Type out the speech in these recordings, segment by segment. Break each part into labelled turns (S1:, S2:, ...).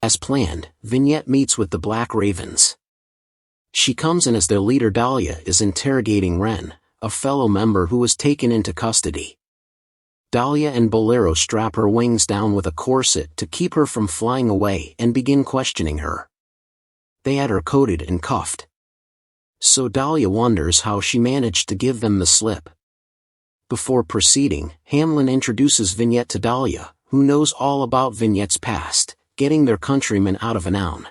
S1: As planned, Vignette meets with the Black Ravens. She comes in as their leader. Dahlia is interrogating Ren, a fellow member who was taken into custody. Dahlia and Bolero strap her wings down with a corset to keep her from flying away and begin questioning her. They had her coated and cuffed. So Dahlia wonders how she managed to give them the slip. Before proceeding, Hamlin introduces Vignette to Dahlia, who knows all about Vignette's past, getting their countrymen out of a noun.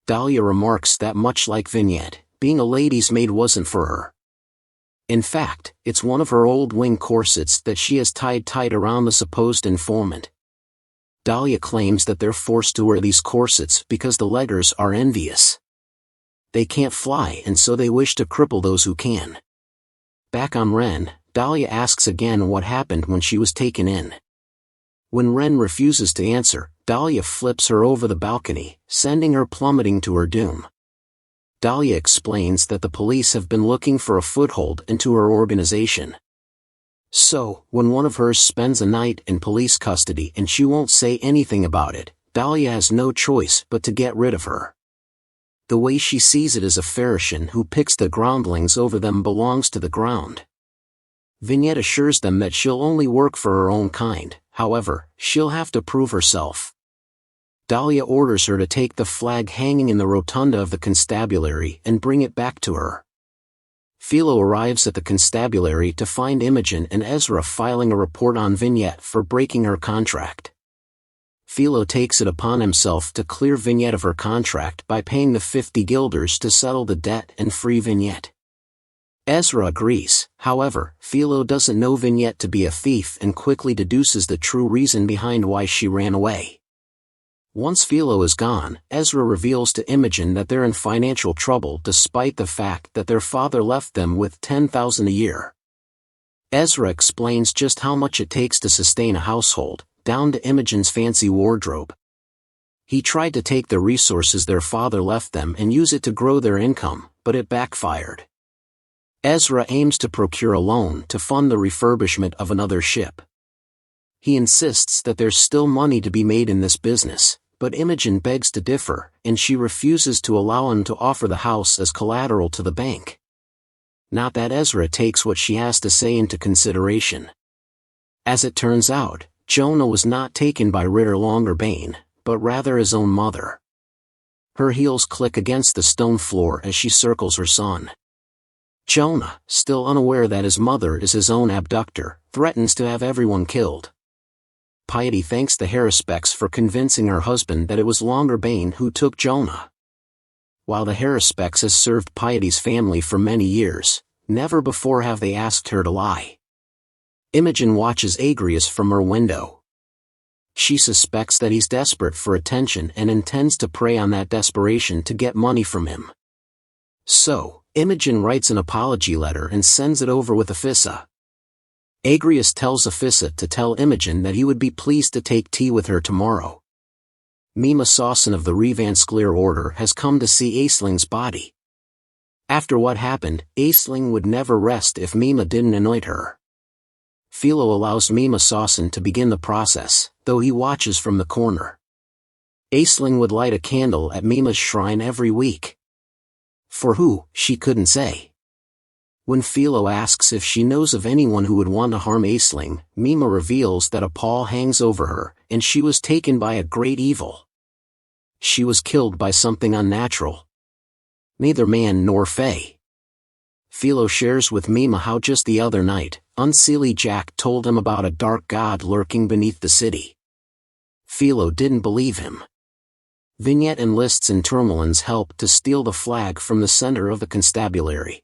S1: Dahlia remarks that much like Vignette, being a lady's maid wasn't for her. In fact, it's one of her old wing corsets that she has tied tight around the supposed informant. Dahlia claims that they're forced to wear these corsets because the leggers are envious. They can't fly and so they wish to cripple those who can. Back on Ren, Dahlia asks again what happened when she was taken in. When Ren refuses to answer, Dahlia flips her over the balcony, sending her plummeting to her doom. Dahlia explains that the police have been looking for a foothold into her organization. So, when one of hers spends a night in police custody and she won't say anything about it, Dahlia has no choice but to get rid of her. The way she sees it is a Pharisee who picks the groundlings over them belongs to the ground. Vignette assures them that she'll only work for her own kind, however, she'll have to prove herself. Dahlia orders her to take the flag hanging in the rotunda of the constabulary and bring it back to her. Philo arrives at the constabulary to find Imogen and Ezra filing a report on Vignette for breaking her contract. Philo takes it upon himself to clear Vignette of her contract by paying the 50 guilders to settle the debt and free Vignette. Ezra agrees, however, Philo doesn't know Vignette to be a thief and quickly deduces the true reason behind why she ran away. Once Philo is gone, Ezra reveals to Imogen that they're in financial trouble despite the fact that their father left them with $10,000 a year. Ezra explains just how much it takes to sustain a household, down to Imogen's fancy wardrobe. He tried to take the resources their father left them and use it to grow their income, but it backfired. Ezra aims to procure a loan to fund the refurbishment of another ship. He insists that there's still money to be made in this business, but Imogen begs to differ, and she refuses to allow him to offer the house as collateral to the bank. Not that Ezra takes what she has to say into consideration. As it turns out, Jonah was not taken by Ritter Longerbane, but rather his own mother. Her heels click against the stone floor as she circles her son. Jonah, still unaware that his mother is his own abductor, threatens to have everyone killed. Piety thanks the Haruspecs for convincing her husband that it was Longerbane who took Jonah. While the Haruspecs has served Piety's family for many years, never before have they asked her to lie. Imogen watches Agrius from her window. She suspects that he's desperate for attention and intends to prey on that desperation to get money from him. So, Imogen writes an apology letter and sends it over with Aphissa. Agrius tells Aphissa to tell Imogen that he would be pleased to take tea with her tomorrow. Mima Sawson of the Revansclear Order has come to see Aisling's body. After what happened, Aisling would never rest if Mima didn't anoint her. Philo allows Mima Sawson to begin the process, though he watches from the corner. Aisling would light a candle at Mima's shrine every week. For who, she couldn't say. When Philo asks if she knows of anyone who would want to harm Aisling, Mima reveals that a pall hangs over her, and she was taken by a great evil. She was killed by something unnatural. Neither man nor fae. Philo shares with Mima how just the other night, Unseelie Jack told him about a dark god lurking beneath the city. Philo didn't believe him. Vignette enlists in Tourmalin's help to steal the flag from the center of the constabulary.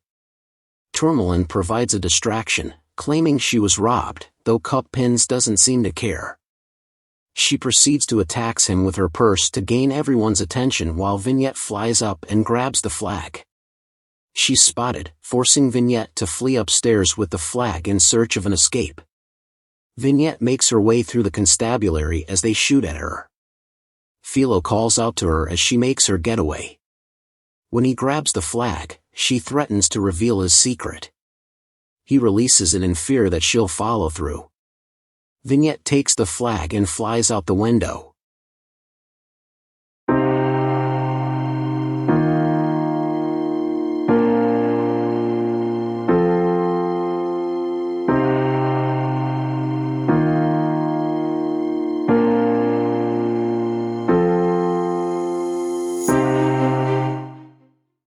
S1: Tourmalin provides a distraction, claiming she was robbed, though Cup Pins doesn't seem to care. She proceeds to attack him with her purse to gain everyone's attention while Vignette flies up and grabs the flag. She's spotted, forcing Vignette to flee upstairs with the flag in search of an escape. Vignette makes her way through the constabulary as they shoot at her. Philo calls out to her as she makes her getaway. When he grabs the flag, she threatens to reveal his secret. He releases it in fear that she'll follow through. Vignette takes the flag and flies out the window.